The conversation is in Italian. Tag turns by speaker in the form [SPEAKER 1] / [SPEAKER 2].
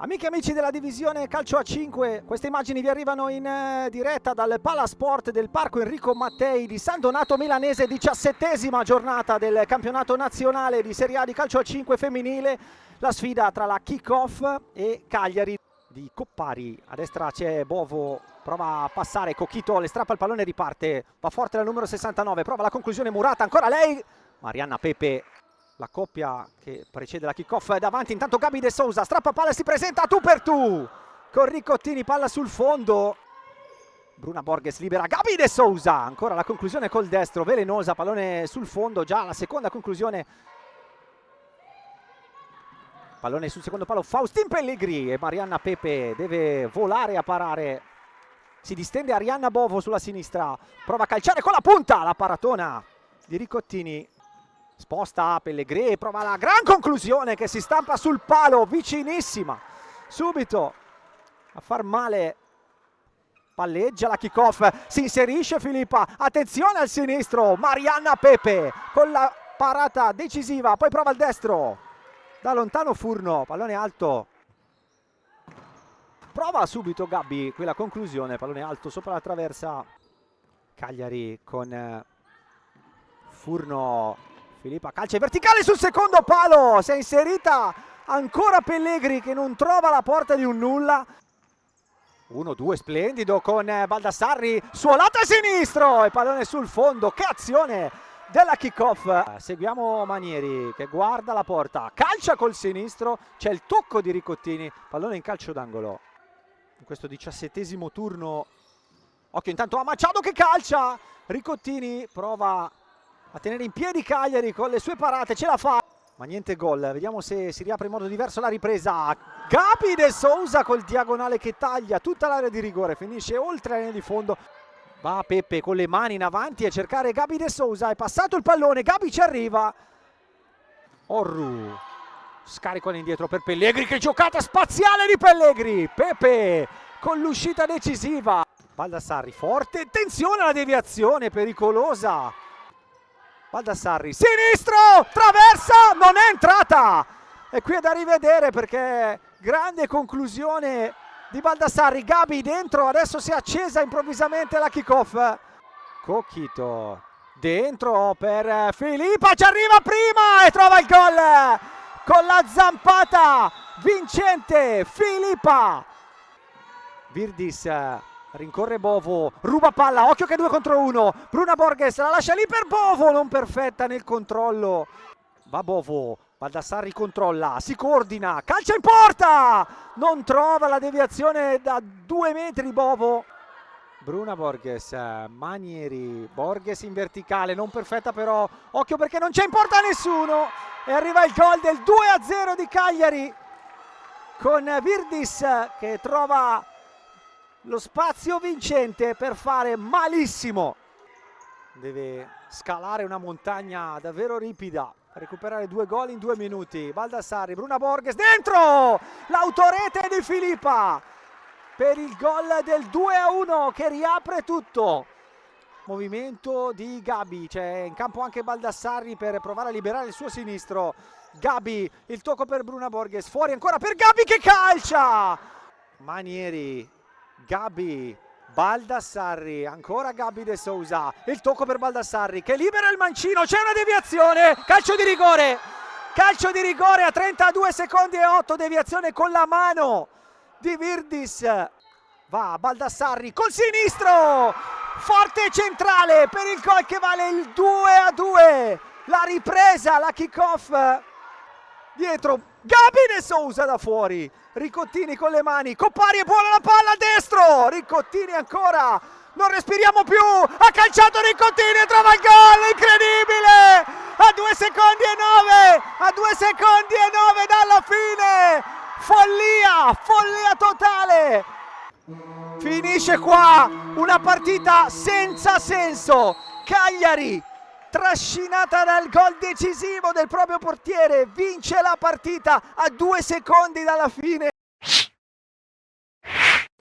[SPEAKER 1] Amiche e amici della divisione calcio a 5, queste immagini vi arrivano in diretta dal Palasport del Parco Enrico Mattei di San Donato Milanese, 17ª giornata del campionato nazionale di Serie A di calcio a 5 femminile, la sfida tra la Kick-Off e Cagliari di Coppari. A destra c'è Bovo, prova a passare, Cocchito le strappa il pallone, riparte, va forte la numero 69, prova la conclusione Murata, ancora lei, Marianna Pepe. La coppia che precede la kick-off è davanti, intanto Gabi De Sousa, strappa palla e si presenta a tu per tu con Ricottini, palla sul fondo. Bruna Borges libera Gabi De Sousa, ancora la conclusione col destro, velenosa, pallone sul fondo, già la seconda conclusione. Pallone sul secondo palo, Faustin Pellegrini e Marianna Pepe deve volare a parare. Si distende Arianna Bovo sulla sinistra, prova a calciare con la punta, la paratona di Ricottini. Sposta Pellegrini, prova la gran conclusione che si stampa sul palo, vicinissima, subito a far male. Palleggia la kick-off, si inserisce Filippa, attenzione al sinistro, Marianna Pepe con la parata decisiva, poi prova il destro, da lontano Furno, pallone alto. Prova subito Gabbi, qui la conclusione, pallone alto sopra la traversa. Cagliari con Furno. Filippa calcia verticale sul secondo palo, si è inserita ancora Pellegrini che non trova la porta di un nulla. 1-2 splendido con Baldassarri, suolata a sinistro e pallone sul fondo, che azione della kick-off. Seguiamo Manieri che guarda la porta, calcia col sinistro, c'è il tocco di Ricottini, pallone in calcio d'angolo. In questo 17esimo turno, occhio intanto a Machado che calcia, Ricottini prova a tenere in piedi Cagliari con le sue parate, ce la fa, ma niente gol. Vediamo se si riapre in modo diverso la ripresa. Gabi De Sousa col diagonale che taglia tutta l'area di rigore, finisce oltre la linea di fondo. Va Pepe con le mani in avanti a cercare Gabi De Sousa, è passato il pallone, Gabi ci arriva. Orru, scarico all'indietro per Pellegrini, che giocata spaziale di Pellegrini. Pepe con l'uscita decisiva. Baldassarri forte, attenzione alla deviazione pericolosa. Baldassarri, sinistro, traversa, non è entrata. E qui è da rivedere perché grande conclusione di Baldassarri. Gabi dentro, adesso si è accesa improvvisamente la kick-off. Cocchito dentro per Filippa, ci arriva prima e trova il gol con la zampata vincente Filippa. Virdis rincorre Bovo, ruba palla, occhio che 2 contro 1, Bruna Borges la lascia lì per Bovo, non perfetta nel controllo. Va Bovo, Baldassarri controlla, si coordina, calcia in porta, non trova la deviazione da 2 metri Bovo. Bruna Borges, Manieri, Borges in verticale, non perfetta però, occhio perché non c'è in porta nessuno e arriva il gol del 2-0 di Cagliari con Virdis che trova lo spazio vincente per fare malissimo. Deve scalare una montagna davvero ripida, recuperare 2 gol in 2 minuti. Baldassarri, Bruna Borges, dentro! L'autorete di Filippa per il gol del 2-1 che riapre tutto. Movimento di Gabi, c'è in campo anche Baldassarri per provare a liberare il suo sinistro. Gabi, il tocco per Bruna Borges, fuori ancora per Gabi che calcia! Manieri, Gabi, Baldassarri, ancora Gabi De Sousa, il tocco per Baldassarri che libera il mancino, c'è una deviazione, calcio di rigore a 32 secondi e 8, deviazione con la mano di Virdis. Va Baldassarri col sinistro, forte centrale per il gol che vale il 2-2, la ripresa, la kick-off, dietro Gabi De Sousa da fuori, Ricottini con le mani, Coppari è buona la palla a destro, Ricottini ancora, non respiriamo più, ha calciato Ricottini e trova il gol, incredibile, a 2 secondi e 9 dalla fine, follia totale, finisce qua una partita senza senso. Cagliari, trascinata dal gol decisivo del proprio portiere, vince la partita a 2 secondi dalla fine.